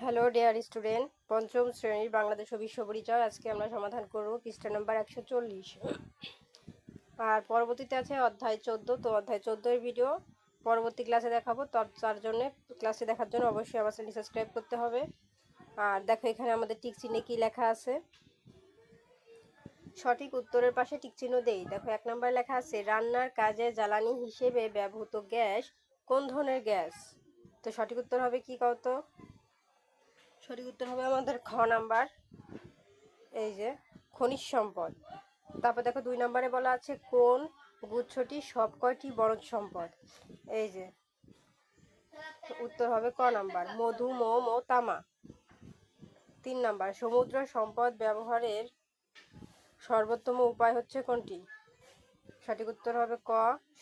Hello dear student, পঞ্চম শ্রেণীর বাংলাদেশ ও বিশ্ব পরিচয়। আজকে আমরা সমাধান করব পৃষ্ঠা নম্বর 140, আর পরবর্তীতে আছে অধ্যায় 14। তো অধ্যায় 14 এর ভিডিও পরবর্তী ক্লাসে দেখাবো। তার জন্য ক্লাসে দেখার জন্য অবশ্যই আমার চ্যানেলটি সাবস্ক্রাইব করতে হবে। আর দেখো এখানে আমাদের টিক চিহ্নে কী লেখা আছে, সঠিক উত্তরের পাশে টিক চিহ্ন দেই। দেখো 1 নম্বর লেখা আছে রান্নার কাজে জ্বালানি হিসেবে ব্যবহৃত গ্যাস কোন ধরনের গ্যাস। তো সঠিক উত্তর হবে কি কত? সঠিক উত্তর হবে আমাদের খ নাম্বার, এই যে খনিজ সম্পদ। তারপর দেখো 2 নম্বরে বলা আছে কোন গুচ্ছটি সব কয়টি বনজ সম্পদ। এই যে উত্তর হবে ক নাম্বার, মধু, মোম ও তামা। 3 নাম্বার, সমুদ্র সম্পদ ব্যবহারের সর্বোত্তম উপায় হচ্ছে কোনটি। সঠিক উত্তর হবে ক,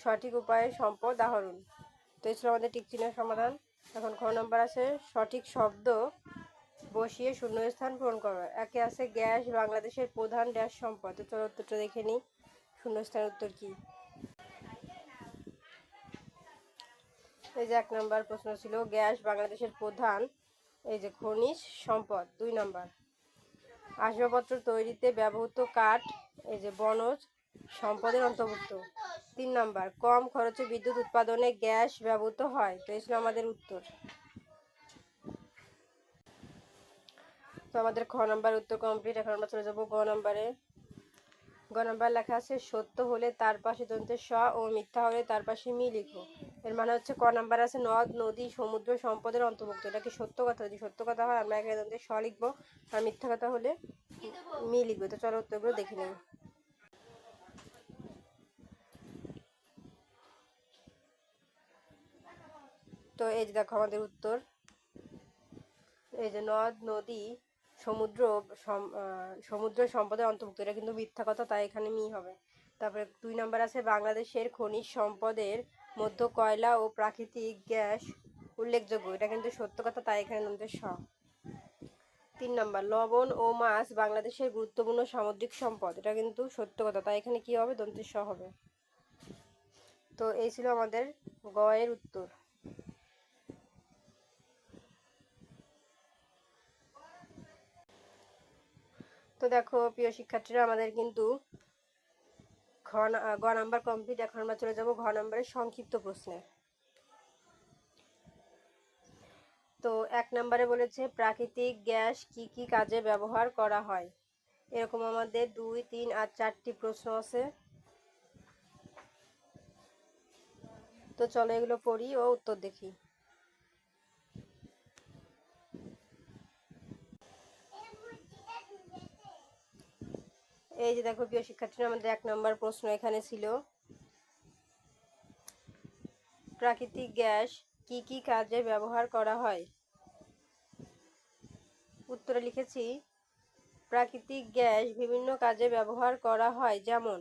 সঠিক উপায়ে সম্পদ আহরণ। তো এই ছিল আমাদের টিক চিহ্নের সমাধান। এখন খ নাম্বার আছে সঠিক শব্দ বসিয়ে শূন্যস্থান পূরণ করো। একে আছে গ্যাস বাংলাদেশের প্রধান ড্যাশ সম্পদ। তো চলো উত্তরটা দেখে নিই, শূন্যস্থানের উত্তর কি। এই যে 1 নম্বর প্রশ্ন ছিল গ্যাস বাংলাদেশের প্রধান, এই যে খনিজ সম্পদ। 2 নম্বর, আসবাবপত্র তৈরিতে ব্যবহৃত কাঠ, এই যে বনজ সম্পদের অন্তর্ভুক্ত। 3 নম্বর, কম খরচে বিদ্যুৎ উৎপাদনে গ্যাস ব্যবহৃত হয়। তো এই ছিল আমাদের উত্তর। তো আমাদের খ নাম্বার উত্তর কমপ্লিট। এখন আমরা চলে যাবো গ নাম্বারে। গ নাম্বার লেখা আছে সত্য হলে তার পাশে দন্তে স ও মিথ্যা হলে তার পাশে মি লিখো। এর মানে হচ্ছে ক নাম্বার আছে নদ নদী সমুদ্র সম্পদের অন্তর্ভুক্ত। এটা কি সত্য কথা? যদি সত্য কথা হয় আমরা এখানে দন্তে স লিখবো, আর মিথ্যা কথা হলে মি লিখবো। তো চলো উত্তরগুলো দেখে নিই। তো এই যে দেখো আমাদের উত্তর, এই যে নদ নদী সমুদ্র সমুদ্র সম্পদের অন্তর্ভুক্ত। এটা কিন্তু মিথ্যা কথা, তাই এখানে মি হবে। তারপরে 2 নম্বর আছে বাংলাদেশের খনিজ সম্পদের মধ্যে কয়লা ও প্রাকৃতিক গ্যাস উল্লেখযোগ্য। এটা কিন্তু সত্য কথা, তাই এখানে আমাদের স। 3 নম্বর, লবণ ও মাছ বাংলাদেশের গুরুত্বপূর্ণ সামুদ্রিক সম্পদ। এটা কিন্তু সত্য কথা, তাই এখানে কি হবে? দন্তের স হবে। তো এই ছিল আমাদের গ এর উত্তর। তো দেখো প্রিয় শিক্ষার্থীরা, আমাদের কিন্তু গ নাম্বার কমপ্লিট। এখন আমরা চলে যাব ঘ নাম্বারের সংক্ষিপ্ত প্রশ্নে। তো 1 নম্বরে বলেছে প্রাকৃতিক গ্যাস কি কি কাজে ব্যবহার করা হয়। এরকম আমাদের 2, 3 আর 4টি প্রশ্ন আছে। তো চলো এগুলো পড়ি ও উত্তর দেখি। এই যে দেখো প্রিয় শিক্ষার্থীরা, আমাদের 1 নম্বর প্রশ্ন এখানে ছিল প্রাকৃতিক গ্যাস কি কি কাজে ব্যবহার করা হয়। উত্তরে লিখেছি প্রাকৃতিক গ্যাস বিভিন্ন কাজে ব্যবহার করা হয়, যেমন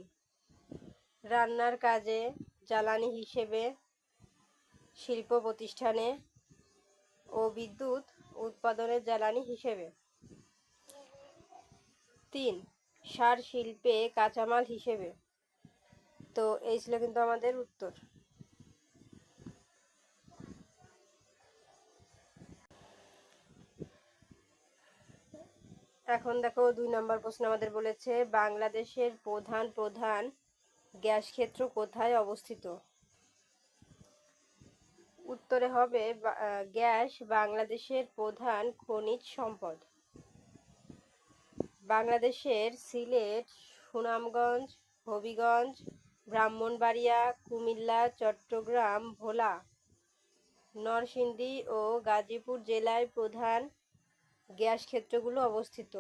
রান্নার কাজে, জ্বালানি হিসেবে, শিল্প প্রতিষ্ঠানে ও বিদ্যুৎ উৎপাদনের জ্বালানি হিসেবে। 3, সার শিল্পে কাঁচামাল হিসেবে। তো এই ছিল কিন্তু আমাদের উত্তর। এখন দেখো 2 নম্বর প্রশ্ন আমাদের বলেছে বাংলাদেশের প্রধান প্রধান গ্যাস ক্ষেত্র কোথায় অবস্থিত। উত্তরে হবে গ্যাস বাংলাদেশের প্রধান খনিজ সম্পদ। বাংলাদেশের সিলেট, সুনামগঞ্জ, হবিগঞ্জ, ব্রাহ্মণবাড়িয়া, কুমিল্লা, চট্টগ্রাম, ভোলা, নরসিংদী ও গাজীপুর জেলায় প্রধান গ্যাস ক্ষেত্রগুলো অবস্থিত।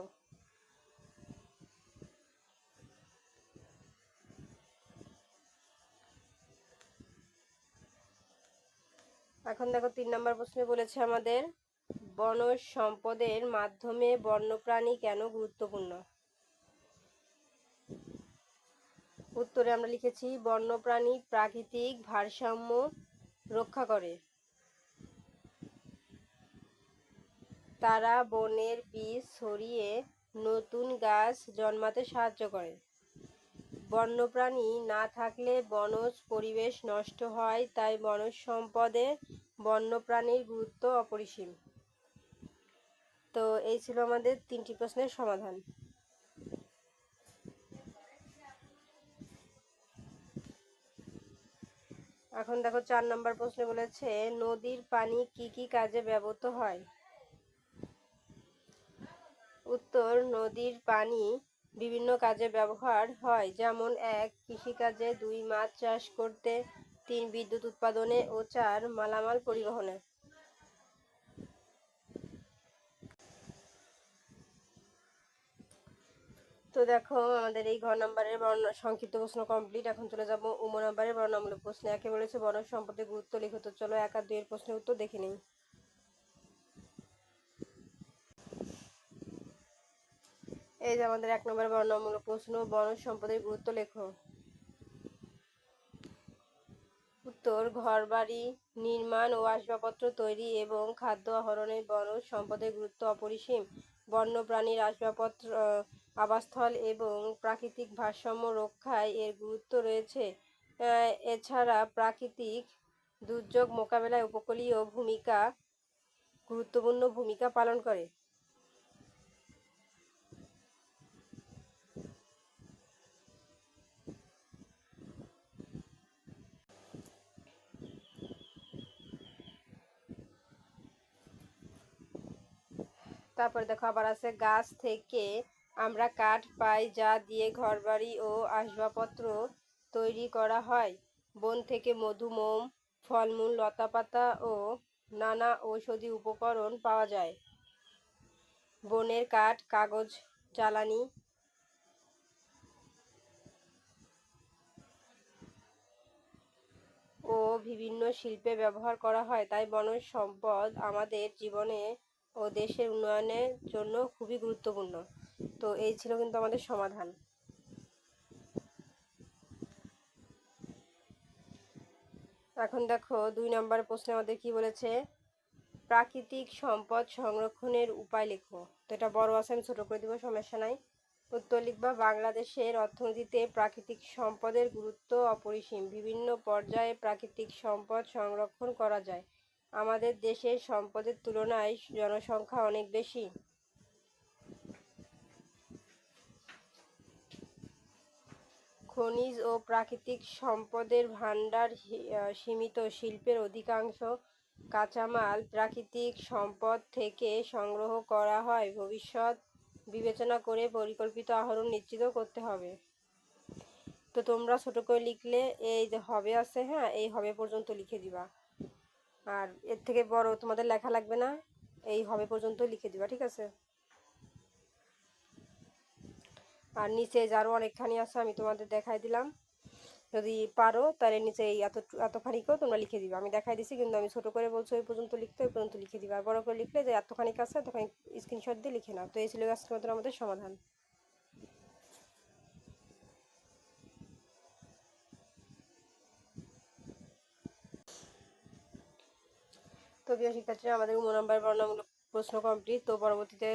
এখন দেখো 3 নম্বর প্রশ্নে বলেছে আমাদের বনজ সম্পদের মাধ্যমে বন্যপ্রাণী কেন গুরুত্বপূর্ণ। উত্তরে আমরা লিখেছি বন্যপ্রাণী প্রাকৃতিক ভারসাম্য রক্ষা করে। তারা বনের বীজ ছড়িয়ে নতুন গাছ জন্মাতে সাহায্য করে। বন্যপ্রাণী না থাকলে বনজ পরিবেশ নষ্ট হয়, তাই বনজ সম্পদে বন্যপ্রাণীর গুরুত্ব অপরিসীম। তো এই ছিল আমাদের 3টি প্রশ্নের সমাধান। এখন দেখো 4 নম্বর প্রশ্নে বলেছে নদীর পানি কি কি কাজে ব্যবহৃত হয়? উত্তর, নদীর পানি বিভিন্ন কাজে ব্যবহার হয়, যেমন 1 কৃষিকাজে, 2 মাছ চাষ করতে, 3 বিদ্যুৎ উৎপাদনে ও 4 মালামাল পরিবহনে। তো দেখো আমাদের এই ঘ নম্বরের সংক্ষিপ্ত প্রশ্ন কমপ্লিট। এখন চলে যাব উম নম্বরের বর্ণনামূলক প্রশ্নে। একে বলেছে বনজ সম্পদের গুরুত্ব লিখো। তো চলো 1 আর 2 এর প্রশ্নের উত্তর দেখে নিই। এই যে আমাদের 1 নম্বর বর্ণনামূলক প্রশ্ন, বনজ সম্পদের গুরুত্ব লেখো। উত্তর, ঘরবাড়ি নির্মাণ ও আসবাবপত্র তৈরি এবং খাদ্য আহরণে বনজ সম্পদের গুরুত্ব অপরিসীম। বন্যপ্রাণীর আসবাবপত্র, আবাসস্থল এবং প্রাকৃতিক ভারসাম্য রক্ষায় এর গুরুত্ব রয়েছে। এছাড়া প্রাকৃতিক দুর্যোগ মোকাবেলায় উপকূলীয় ভূমিকা গুরুত্বপূর্ণ ভূমিকা পালন করে। তারপরে দেখো আবার আছে, গাছ থেকে আমরা কাঠ পাই যা দিয়ে ঘরবাড়ি ও আসবাবপত্র তৈরি করা হয়। বন থেকে মধু, মোম, ফলমূল, লতাপাতা ও নানা ঔষধি উপকরণ পাওয়া যায়। বনের কাঠ কাগজ, জ্বালানি ও বিভিন্ন শিল্পে ব্যবহার করা হয়। তাই বনজ সম্পদ আমাদের জীবনে ও দেশের উন্নয়নের জন্য খুবই গুরুত্বপূর্ণ। তো এই ছিল কিন্তু আমাদের সমাধান। এখন দেখো 2 নম্বর প্রশ্নে আমাদের কি বলেছে, প্রাকৃতিক সম্পদ সংরক্ষণের উপায় লেখো। তো এটা বড় আছে, আমি ছোট করে দিব, সমস্যা নাই। উত্তর লিখবা, বাংলাদেশের অর্থনীতিতে প্রাকৃতিক সম্পদের গুরুত্ব অপরিসীম। বিভিন্ন পর্যায়ে প্রাকৃতিক সম্পদ সংরক্ষণ করা যায়। আমাদের দেশের সম্পদের তুলনায় জনসংখ্যা অনেক বেশি। খনিজ ও প্রাকৃতিক সম্পদের ভাণ্ডার সীমিত। শিল্পের অধিকাংশ কাঁচামাল প্রাকৃতিক সম্পদ থেকে সংগ্রহ করা হয়। ভবিষ্যৎ বিবেচনা করে পরিকল্পিত আহরণ নিশ্চিত করতে হবে। তো তোমরা ছোট করে লিখলে এই যে হবে আছে, হ্যাঁ, এই হবে পর্যন্ত লিখে দিবা, আর এর থেকে বড় তোমাদের লেখা লাগবে না, এই হবে পর্যন্ত লিখে দিবা, ঠিক আছে? আর নিচে যারও অনেকখানি আছে আমি তোমাদের দেখাই দিলাম, যদি পারো তাহলে নিচে এই এতখানিকেও তোমরা লিখে দিবা। আমি দেখাই দিছি, কিন্তু আমি ছোট করে বলছি ওই পর্যন্ত লিখতে, ওই পর্যন্ত লিখে দিবা। আর বড় করে লিখলে যে এতখানিক আছে এতখানি স্ক্রিনশট দিয়ে লিখে নাও। তো এই ছিল আজকের আমাদের সমাধান। তো প্রিয় শিক্ষার্থীরা, আমাদের 9 নম্বর বর্ণনামূলক প্রশ্ন কমপ্লিট। তো পরবর্তীতে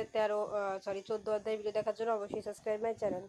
14 অধ্যায় ভিডিও দেখার জন্য অবশ্যই সাবস্ক্রাইব মাই চ্যানেল।